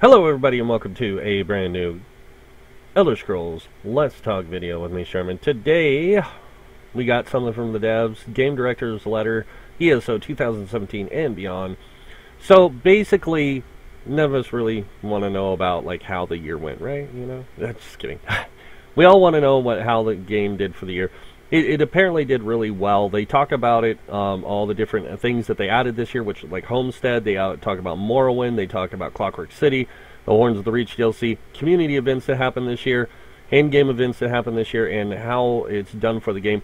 Hello everybody and welcome to a brand new Elder Scrolls Let's Talk video with me, Sherman. Today we got something from the devs, Game Director's Letter, ESO 2017 and beyond. So basically, none of us really want to know about like how the year went, right? You know? Just kidding. We all want to know how the game did for the year. It apparently did really well. They talk about it, all the different things that they added this year, which like Homestead, they talk about Morrowind, they talk about Clockwork City, the Horns of the Reach DLC, community events that happened this year, in-game events that happened this year, and how it's done for the game.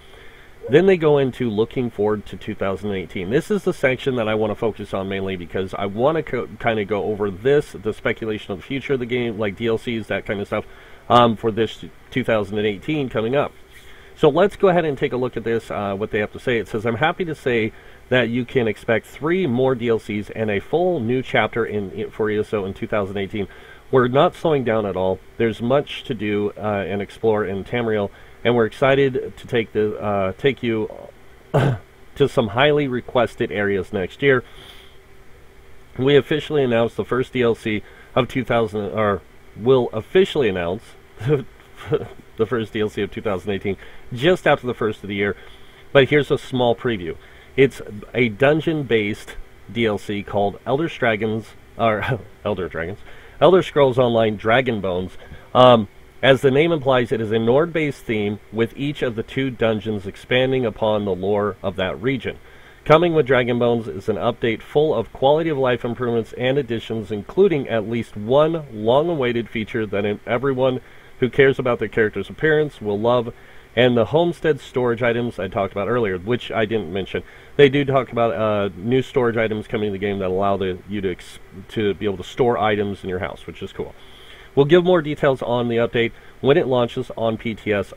Then they go into looking forward to 2018. This is the section that I want to focus on mainly because I want to kind of go over the speculation of the future of the game, like DLCs, that kind of stuff, for this 2018 coming up. So let's go ahead and take a look at this, what they have to say. It says, I'm happy to say that you can expect 3 more DLCs and a full new chapter for ESO in 2018. We're not slowing down at all. There's much to do and explore in Tamriel, and we're excited to take you to some highly requested areas next year. We officially announced the first DLC of 2000, or will officially announce the first DLC of 2018 just after the first of the year. But here's a small preview. It's a dungeon-based DLC called Elder Scrolls Online Dragon Bones. As the name implies, it is a Nord-based theme with each of the 2 dungeons expanding upon the lore of that region. Coming with Dragon Bones is an update full of quality of life improvements and additions, including at least one long-awaited feature that everyone who cares about their character's appearance will love, and the Homestead storage items I talked about earlier, which I didn't mention. They do talk about new storage items coming to the game that allow you to be able to store items in your house, which is cool. We'll give more details on the update when it launches on PTS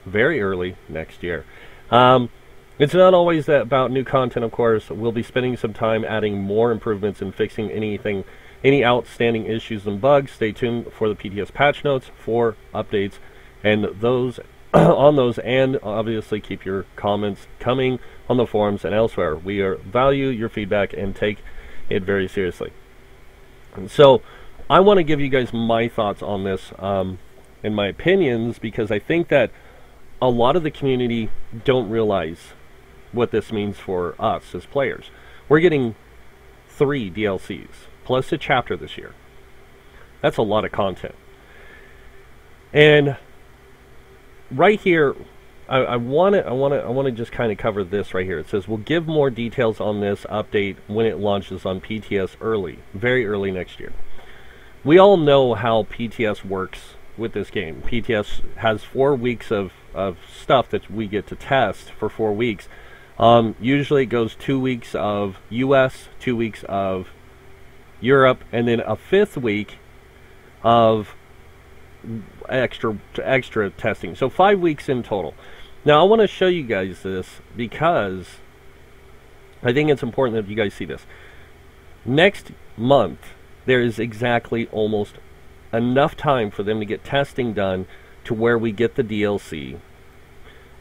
very early next year. It's not always about new content, of course. We'll be spending some time adding more improvements and fixing any outstanding issues and bugs. Stay tuned for the PTS patch notes for updates and those on those, and obviously keep your comments coming on the forums and elsewhere. We value your feedback and take it very seriously. And so I want to give you guys my thoughts on this and my opinions, because I think that a lot of the community don't realize what this means for us as players. We're getting 3 DLCs plus a chapter this year. That's a lot of content. And right here, I want to just kind of cover this right here. It says we'll give more details on this update when it launches on PTS very early next year. We all know how PTS works with this game. PTS has 4 weeks of stuff that we get to test for 4 weeks. Usually it goes 2 weeks of US, 2 weeks of Europe, and then a 5th week of extra testing. So 5 weeks in total. Now I want to show you guys this because I think it's important that you guys see this. Next month there is exactly almost enough time for them to get testing done to where we get the DLC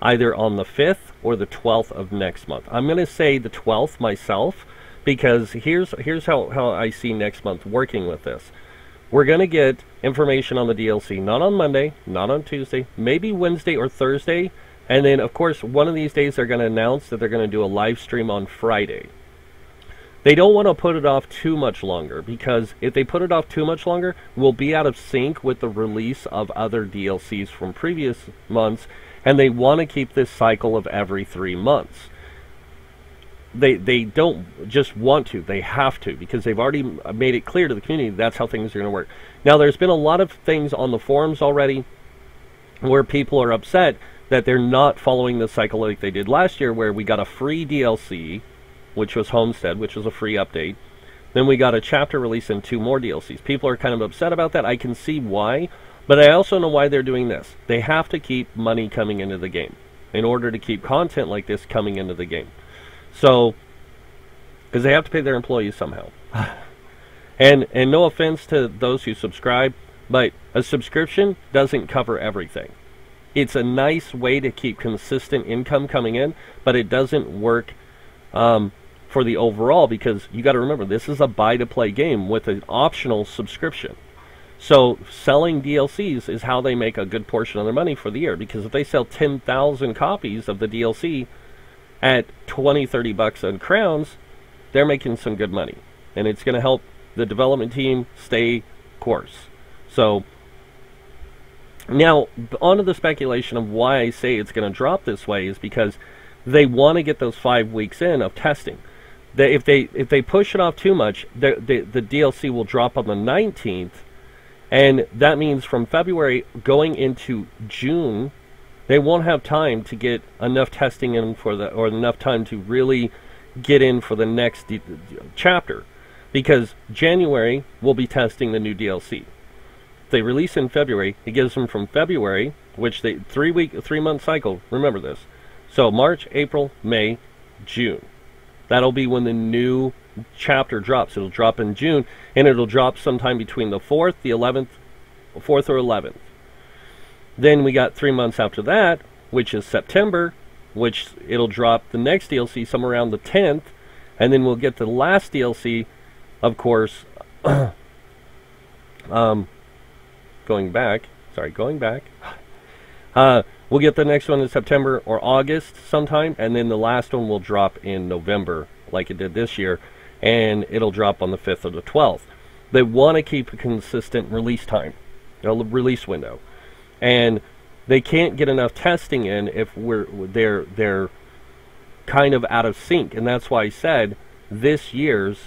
either on the 5th or the 12th of next month. I'm going to say the 12th myself, because here's how I see next month working with this. We're going to get information on the DLC, not on Monday, not on Tuesday, maybe Wednesday or Thursday, and then of course one of these days they're going to announce that they're going to do a live stream on Friday. They don't want to put it off too much longer, because if they put it off too much longer, we'll be out of sync with the release of other DLCs from previous months, and they want to keep this cycle of every 3 months. They don't just want to, they have to, because they've already made it clear to the community that's how things are going to work. Now there's been a lot of things on the forums already where people are upset that they're not following the cycle like they did last year, where we got a free DLC, which was Homestead, which was a free update. Then we got a chapter release and 2 more DLCs. People are kind of upset about that. I can see why, but I also know why they're doing this. They have to keep money coming into the game in order to keep content like this coming into the game. So, because they have to pay their employees somehow. and no offense to those who subscribe, but a subscription doesn't cover everything. It's a nice way to keep consistent income coming in, but it doesn't work for the overall, because you got to remember, this is a buy-to-play game with an optional subscription. So selling DLCs is how they make a good portion of their money for the year, because if they sell 10,000 copies of the DLC at 20, 30 bucks on crowns, they're making some good money. And it's going to help the development team stay course. So now, onto the speculation of why I say it's going to drop this way is because they want to get those 5 weeks in of testing. If they push it off too much, the DLC will drop on the 19th, and that means from February going into June, they won't have time to get enough testing in or enough time to really get in for the next chapter, because January will be testing the new DLC. They release in February, it gives them from February, which they 3-month cycle, remember this. So March, April, May, June. That'll be when the new chapter drops. It'll drop in June, and it'll drop sometime between the 4th, the 11th, 4th or 11th. Then we got 3 months after that, which is September, which it'll drop the next DLC somewhere around the 10th, and then we'll get the last DLC, of course, going back. We'll get the next one in September or August sometime, and then the last one will drop in November, like it did this year, and it'll drop on the 5th or the 12th. They want to keep a consistent release time, a release window, and they can't get enough testing in if they're kind of out of sync, and that's why I said this year's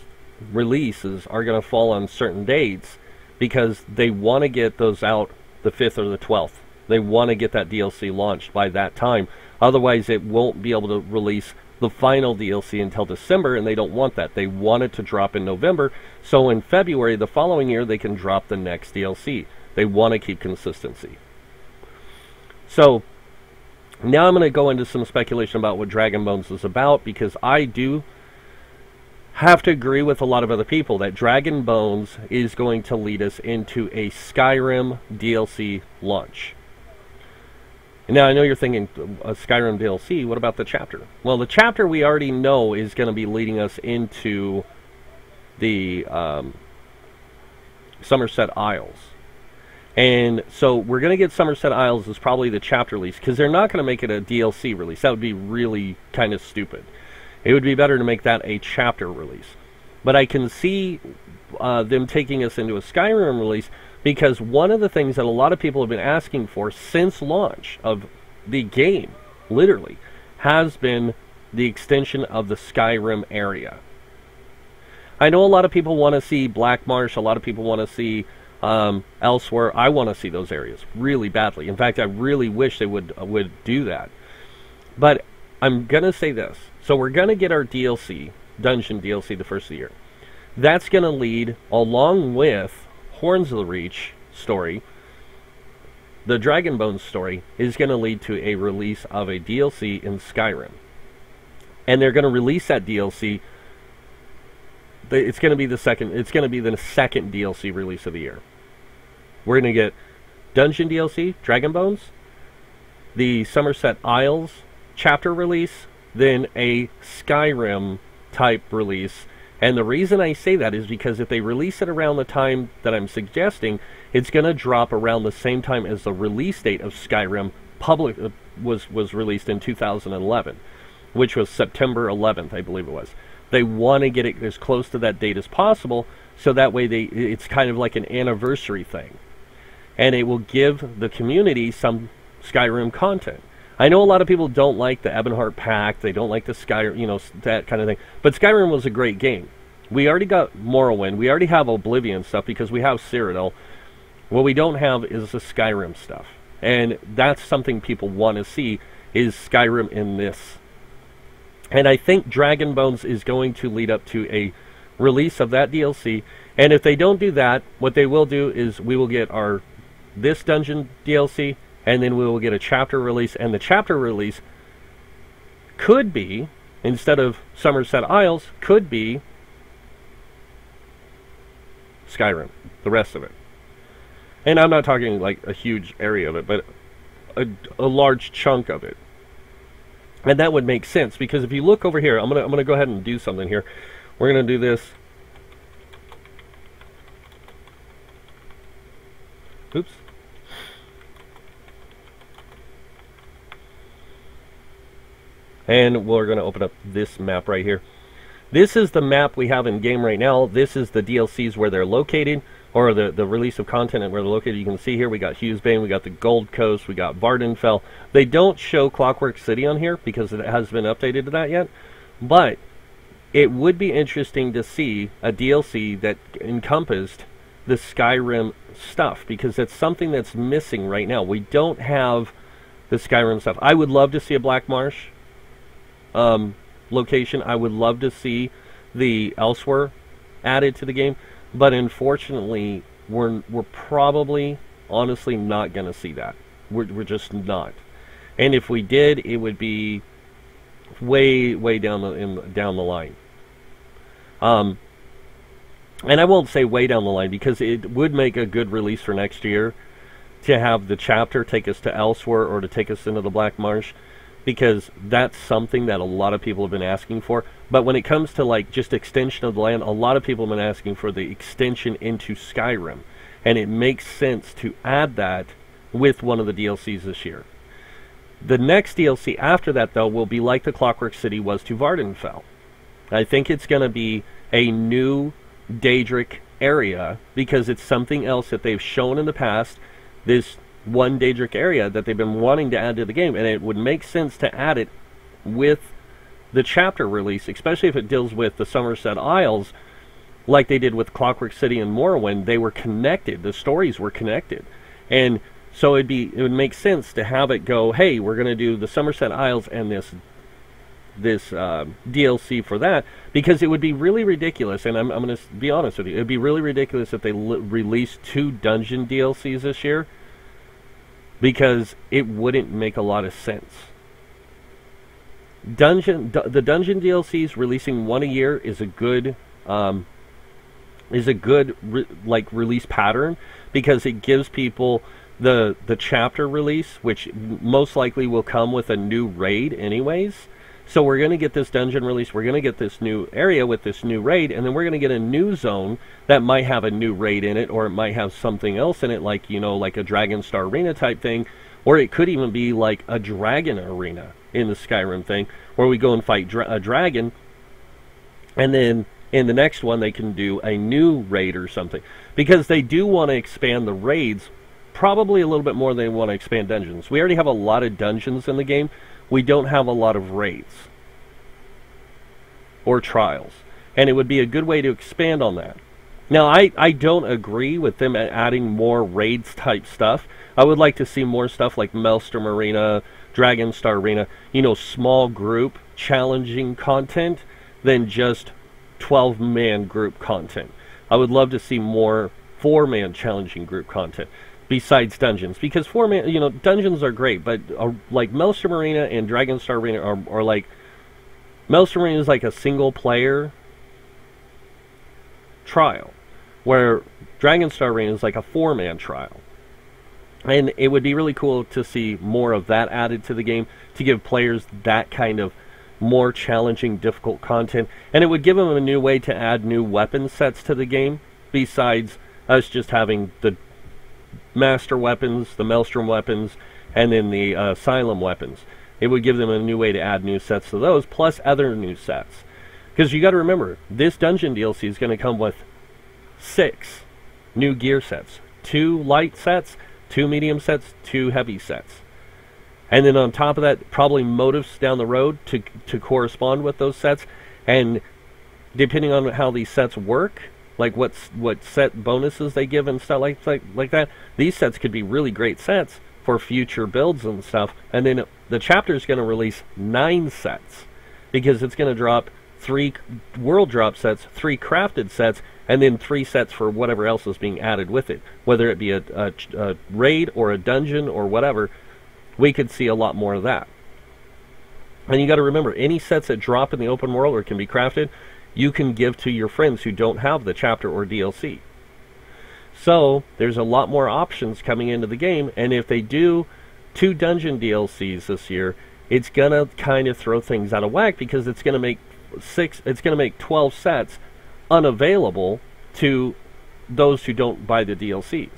releases are going to fall on certain dates, because they want to get those out the 5th or the 12th. They want to get that DLC launched by that time. Otherwise, it won't be able to release the final DLC until December, and they don't want that. They want it to drop in November, so in February the following year, they can drop the next DLC. They want to keep consistency. So, now I'm going to go into some speculation about what Dragon Bones is about, because I do have to agree with a lot of other people that Dragon Bones is going to lead us into a Skyrim DLC launch. Now, I know you're thinking, a Skyrim DLC, what about the chapter? Well, the chapter we already know is going to be leading us into the Somerset Isles. And so we're going to get Somerset Isles as probably the chapter release, because they're not going to make it a DLC release. That would be really kind of stupid. It would be better to make that a chapter release. But I can see them taking us into a Skyrim release, because one of the things that a lot of people have been asking for since launch of the game, literally, has been the extension of the Skyrim area. I know a lot of people want to see Black Marsh, a lot of people want to see elsewhere. I want to see those areas really badly. In fact, I really wish they would do that. But I'm going to say this. So we're going to get our DLC, Dungeon DLC, the first of the year. That's going to lead, along with Horns of the Reach story, the Dragon Bones story, is going to lead to a release of a DLC in Skyrim. And they're going to release that DLC. It's going to be the second DLC release of the year. We're going to get Dungeon DLC, Dragon Bones, the Somerset Isles chapter release, then a Skyrim type release. And the reason I say that is because if they release it around the time that I'm suggesting, it's going to drop around the same time as the release date of Skyrim was released in 2011, which was September 11th, I believe it was. They want to get it as close to that date as possible, so that way it's kind of like an anniversary thing. And it will give the community some Skyrim content. I know a lot of people don't like the Ebonheart Pact, they don't like the Skyrim, that kind of thing. But Skyrim was a great game. We already got Morrowind, we already have Oblivion stuff because we have Cyrodiil. What we don't have is the Skyrim stuff. And that's something people want to see, is Skyrim in this. And I think Dragon Bones is going to lead up to a release of that DLC. And if they don't do that, what they will do is we will get this dungeon DLC, and then we will get a chapter release. And the chapter release could be, instead of Somerset Isles, could be Skyrim, the rest of it. And I'm not talking like a huge area of it, but a large chunk of it. And that would make sense, because if you look over here, I'm gonna go ahead and do something here. We're gonna do this. Oops. And we're going to open up this map right here. This is the map we have in game right now. This is the DLCs where they're located, or the release of content and where they're located. You can see here we got Hughesbane, we got the Gold Coast, we got Vardenfell. They don't show Clockwork City on here because it hasn't been updated to that yet. But it would be interesting to see a DLC that encompassed the Skyrim stuff, because that's something that's missing right now. We don't have the Skyrim stuff. I would love to see a Black Marsh location. I would love to see the Elsewhere added to the game, but unfortunately we're probably honestly not going to see that. We're just not. And if we did, it would be way down the line. And I won't say way down the line, because it would make a good release for next year to have the chapter take us to Elsewhere or to take us into the Black Marsh, because that's something that a lot of people have been asking for. But when it comes to like just extension of the land, a lot of people have been asking for the extension into Skyrim, and it makes sense to add that with one of the DLCs this year. The next DLC after that, though, will be like the Clockwork City was to Vardenfell. I think it's going to be a new Daedric area, because it's something else that they've shown in the past, this one Daedric area that they've been wanting to add to the game, and it would make sense to add it with the chapter release, especially if it deals with the Somerset Isles, like they did with Clockwork City and Morrowind. They were connected, the stories were connected, and so it would make sense to have it go, hey, we're going to do the Somerset Isles and this DLC for that, because it would be really ridiculous, and I'm going to be honest with you, it would be really ridiculous if they released 2 dungeon DLCs this year, because it wouldn't make a lot of sense. The dungeon DLCs releasing 1 a year is a good release pattern, because it gives people the chapter release, which most likely will come with a new raid anyways. So we're going to get this dungeon release, we're going to get this new area with this new raid, and then we're going to get a new zone that might have a new raid in it, or it might have something else in it, like, you know, like a Dragonstar Arena type thing, or it could even be like a dragon arena in the Skyrim thing, where we go and fight a dragon, and then in the next one they can do a new raid or something, because they do want to expand the raids probably a little bit more than they want to expand dungeons. We already have a lot of dungeons in the game. We don't have a lot of raids or trials, and it would be a good way to expand on that. Now, I don't agree with them adding more raids type stuff. I would like to see more stuff like Maelstrom Arena, Dragonstar Arena, you know, small group challenging content than just 12-man group content. I would love to see more 4-man challenging group content besides dungeons, because 4-man, you know, dungeons are great, but like Maelstrom Arena and Dragonstar Arena are like, Maelstrom Arena is like a single player trial, where Dragonstar Arena is like a 4-man trial. And it would be really cool to see more of that added to the game, to give players that kind of more challenging, difficult content, and it would give them a new way to add new weapon sets to the game, besides us just having the master weapons, the Maelstrom weapons, and then the Asylum weapons. It would give them a new way to add new sets to those, plus other new sets. Because you got to remember, this dungeon DLC is going to come with 6 new gear sets. 2 light sets, 2 medium sets, 2 heavy sets. And then on top of that, probably motifs down the road to correspond with those sets. And depending on how these sets work, like what set bonuses they give and stuff like that, these sets could be really great sets for future builds and stuff. And then the chapter is going to release 9 sets, because it's going to drop 3 world drop sets, 3 crafted sets, and then 3 sets for whatever else is being added with it, whether it be a raid or a dungeon or whatever. We could see a lot more of that. And you got to remember, any sets that drop in the open world or can be crafted, you can give to your friends who don't have the chapter or DLC. So there's a lot more options coming into the game, and if they do 2 dungeon DLCs this year, it's gonna kind of throw things out of whack, because it's gonna make 12 sets unavailable to those who don't buy the DLCs.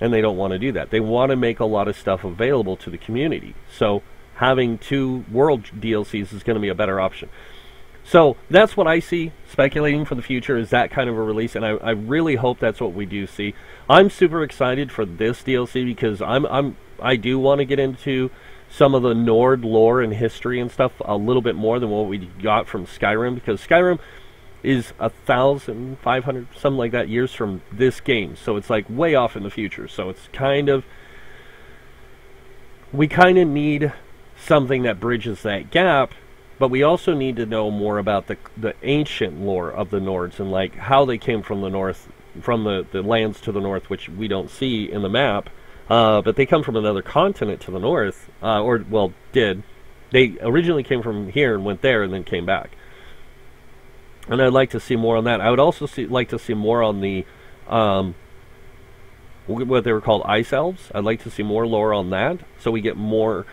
And they don't want to do that. They want to make a lot of stuff available to the community. So having 2 world DLCs is going to be a better option. So that's what I see speculating for the future, is that kind of a release, and I really hope that's what we do see. I'm super excited for this DLC, because I do want to get into some of the Nord lore and history and stuff a little bit more than what we got from Skyrim, because Skyrim is 1,500, something like that, years from this game. So it's like way off in the future. So it's kind of, we kind of need something that bridges that gap, but we also need to know more about the ancient lore of the Nords, and like how they came from the north, from the lands to the north, which we don't see in the map, but they come from another continent to the north, or, well, they originally came from here and went there and then came back. And I'd like to see more on that. I would also like to see more on the, what they were called, Ice Elves. I'd like to see more lore on that, so we get more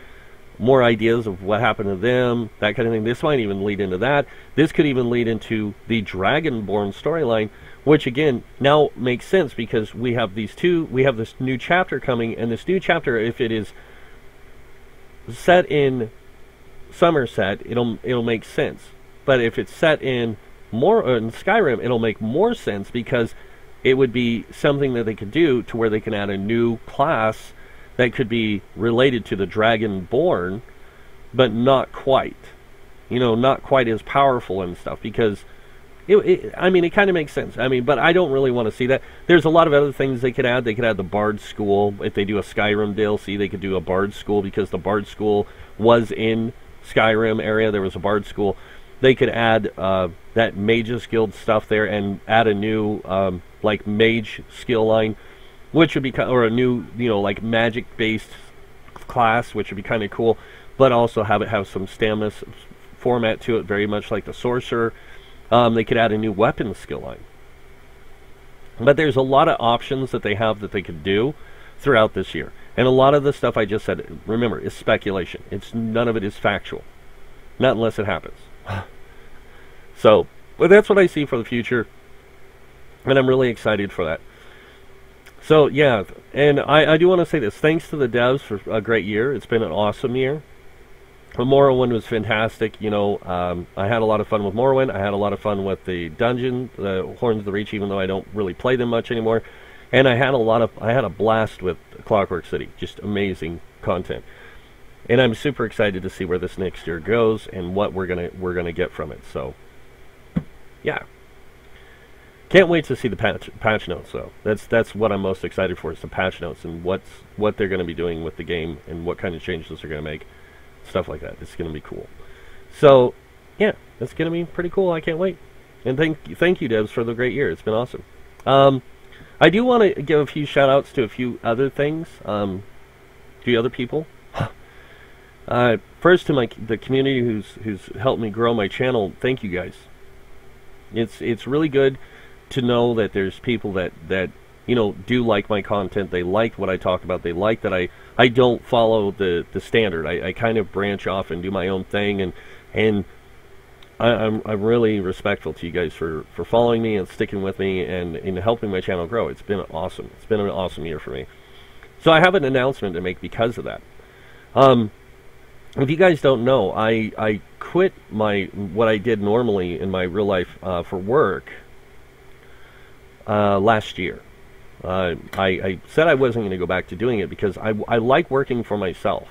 ideas of what happened to them, that kind of thing. This might even lead into that. This could even lead into the Dragonborn storyline, which again now makes sense, because we have this new chapter coming, and this new chapter, if it is set in Somerset, it'll make sense. But if it's set in Skyrim, it'll make more sense, because it would be something that they could do to where they can add a new class that could be related to the Dragonborn, but not quite. Not quite as powerful and stuff, because I mean, it kind of makes sense. I mean, but I don't really want to see that. There's a lot of other things they could add. They could add the Bard School. If they do a Skyrim DLC, they could do a Bard School, because the Bard School was in Skyrim area. There was a Bard School. They could add that Mages Guild stuff there, and add a new like mage skill line, which would be or a new like magic based class, which would be kind of cool. But also have it have some stamina format to it, very much like the sorcerer. They could add a new weapon skill line. But there's a lot of options that they have that they could do throughout this year, and a lot of the stuff I just said, remember, is speculation. None of it is factual, not unless it happens. So, but that's what I see for the future, and I'm really excited for that. So yeah, and I do want to say this: thanks to the devs for a great year. It's been an awesome year. Morrowind was fantastic. I had a lot of fun with Morrowind. I had a lot of fun with the dungeon, the Horns of the Reach, even though I don't really play them much anymore. And I had a blast with Clockwork City. Just amazing content. And I'm super excited to see where this next year goes and what we're gonna get from it. So, yeah, can't wait to see the patch notes. Though that's what I'm most excited for, is the patch notes and what they're gonna be doing with the game and what kind of changes they're gonna make, stuff like that. It's gonna be cool. So, yeah, it's gonna be pretty cool. I can't wait. And thank you, devs, for the great year. It's been awesome. I do want to give a few shout outs to a few other things, to other people. First, to the community who's helped me grow my channel. Thank you guys. It's really good to know that there's people that do like my content. They like what I talk about. They like that I don't follow the standard. I kind of branch off and do my own thing, and I'm really respectful to you guys for following me and sticking with me and helping my channel grow. It's been awesome. It's been an awesome year for me. So I have an announcement to make because of that. If you guys don't know, I quit what I did normally in my real life for work last year. I said I wasn't going to go back to doing it because I like working for myself.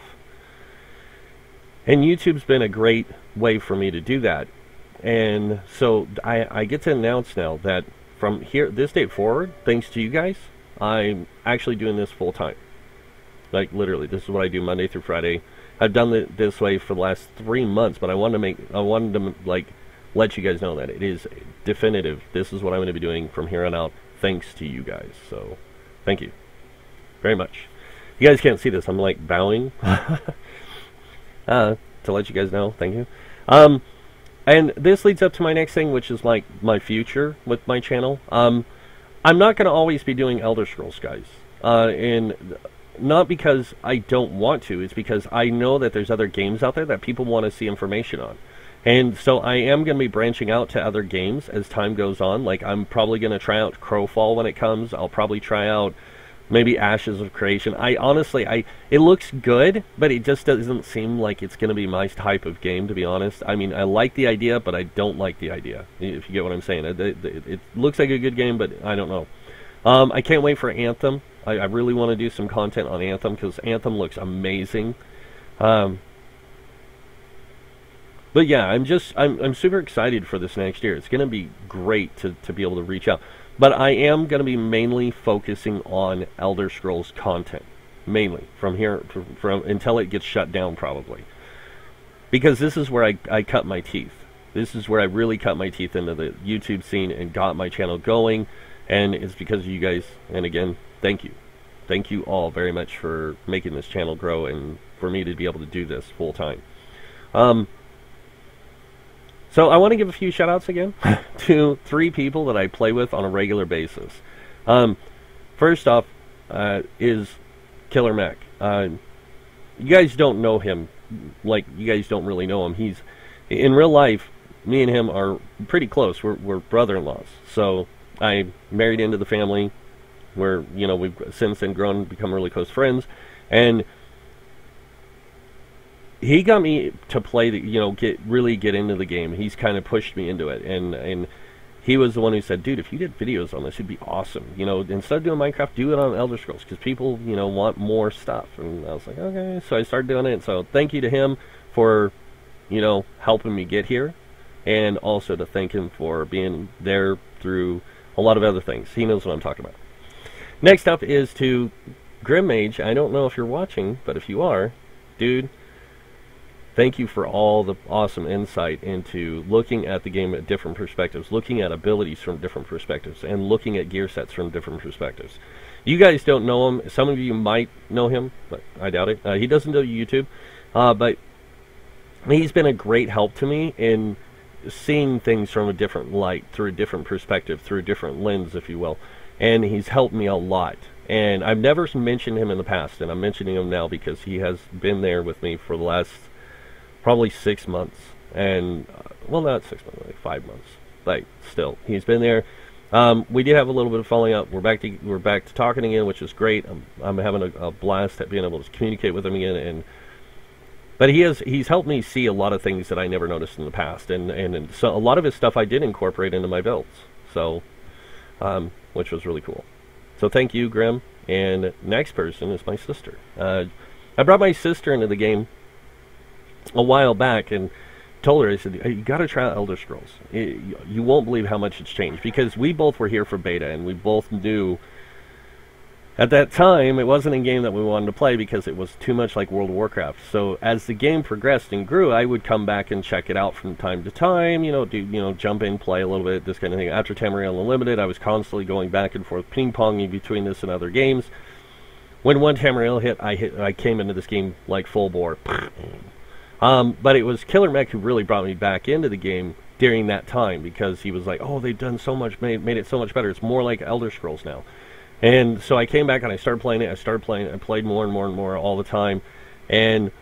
And YouTube's been a great way for me to do that. And so I get to announce now that from this date forward, thanks to you guys, I'm actually doing this full time. Like literally, this is what I do Monday through Friday. I've done it this way for the last 3 months, but I wanted to like let you guys know that it is definitive. This is what I'm going to be doing from here on out, thanks to you guys. So, thank you very much. You guys can't see this. I'm like bowing to let you guys know. Thank you. And this leads up to my next thing, which is like my future with my channel. I'm not going to always be doing Elder Scrolls, guys. And not because I don't want to. It's because I know that there's other games out there that people want to see information on. And so I am going to be branching out to other games as time goes on. Like, I'm probably going to try out Crowfall when it comes. I'll probably try out maybe Ashes of Creation. It looks good, but it just doesn't seem like it's going to be my type of game, to be honest. I mean, I like the idea, but I don't like the idea, if you get what I'm saying. It looks like a good game, but I don't know. I can't wait for Anthem. I really want to do some content on Anthem, because Anthem looks amazing. But yeah, I'm super excited for this next year. It's going to be great to be able to reach out. But I am going to be mainly focusing on Elder Scrolls content, mainly from here from until it gets shut down, probably. Because this is where I cut my teeth. This is where I really cut my teeth into the YouTube scene and got my channel going. And it's because of you guys. And again, thank you. Thank you all very much for making this channel grow and for me to be able to do this full time. So I want to give a few shout-outs again to 3 people that I play with on a regular basis. First off is Killer Mac. You guys don't know him. Like, you guys don't really know him. He's, in real life, me and him are pretty close. We're brother-in-laws. So I married into the family. We're, you know, we've since then grown and become really close friends. And he got me to play, really get into the game. He's kind of pushed me into it, and he was the one who said, dude, if you did videos on this, it'd be awesome. You know, instead of doing Minecraft, do it on Elder Scrolls, because people, want more stuff. And I was like, okay, so I started doing it. So thank you to him for, helping me get here, and also to thank him for being there through a lot of other things. He knows what I'm talking about. Next up is to Grim Mage. I don't know if you're watching, but if you are, dude, thank you for all the awesome insight into looking at the game at different perspectives, looking at abilities from different perspectives, and looking at gear sets from different perspectives. You guys don't know him. Some of you might know him, but I doubt it. He doesn't do YouTube, but he's been a great help to me in seeing things from a different light, through a different perspective, through a different lens, if you will. And he's helped me a lot. And I've never mentioned him in the past, and I'm mentioning him now because he has been there with me for the last probably 6 months, and well, not 6 months, like 5 months. Like, still, he's been there. We did have a little bit of falling out. We're back to talking again, which is great. I'm having a blast at being able to communicate with him again. But he's helped me see a lot of things that I never noticed in the past, and so a lot of his stuff I did incorporate into my builds. So, which was really cool. So thank you, Grim. And next person is my sister. I brought my sister into the game a while back and told her, I said, you got to try out Elder Scrolls. You won't believe how much it's changed, because we both were here for beta, and we both knew at that time it wasn't a game that we wanted to play because it was too much like World of Warcraft. So as the game progressed and grew, I would come back and check it out from time to time, jump in, play a little bit, this kind of thing. After Tamriel Unlimited, I was constantly going back and forth, ping-ponging between this and other games. When one Tamriel hit, I came into this game like full bore. But it was Killer Mech who really brought me back into the game during that time, because he was like, oh, they've done so much, made it so much better. It's more like Elder Scrolls now. And so I came back and I started playing it. I played more and more and more all the time. And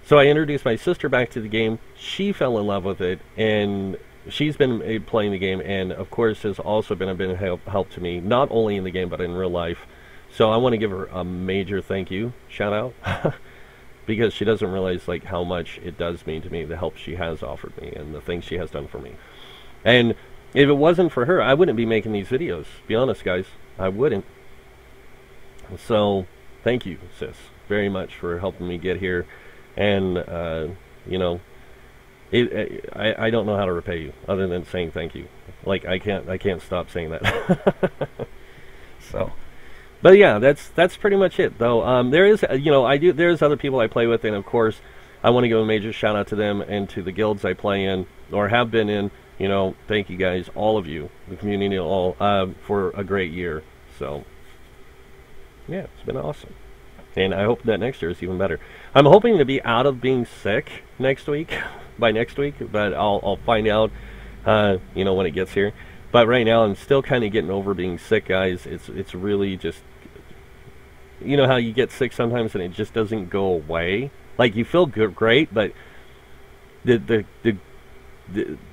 so I introduced my sister back to the game. She fell in love with it, and she's been playing the game, and of course has also been a help to me, not only in the game but in real life. So I want to give her a major thank you, shout out. Because she doesn't realize like how much it does mean to me, the help she has offered me and the things she has done for me. And if it wasn't for her, I wouldn't be making these videos. Be honest, guys, I wouldn't. So thank you, sis, very much for helping me get here. And I don't know how to repay you other than saying thank you. Like, I can't stop saying that. So. But yeah, that's pretty much it, though. There is, there's other people I play with, and of course, I want to give a major shout out to them and to the guilds I play in or have been in. Thank you guys, all of you, the community, all for a great year. So yeah, it's been awesome, and I hope that next year is even better. I'm hoping to be out of being sick next week, by next week, but I'll find out, when it gets here. But right now, I'm still kind of getting over being sick, guys. It's really just, you know how you get sick sometimes and it just doesn't go away. Like you feel great, but the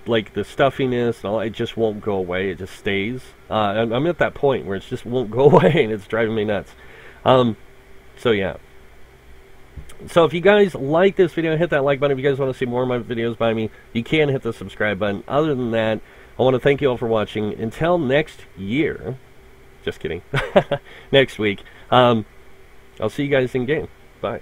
like the stuffiness and all, it just won't go away. It just stays. I'm at that point where it just won't go away, and it's driving me nuts. So yeah. So if you guys like this video, hit that like button. If you guys want to see more of my videos by me, you can hit the subscribe button. Other than that, I want to thank you all for watching. Until next year, just kidding, next week, I'll see you guys in game. Bye.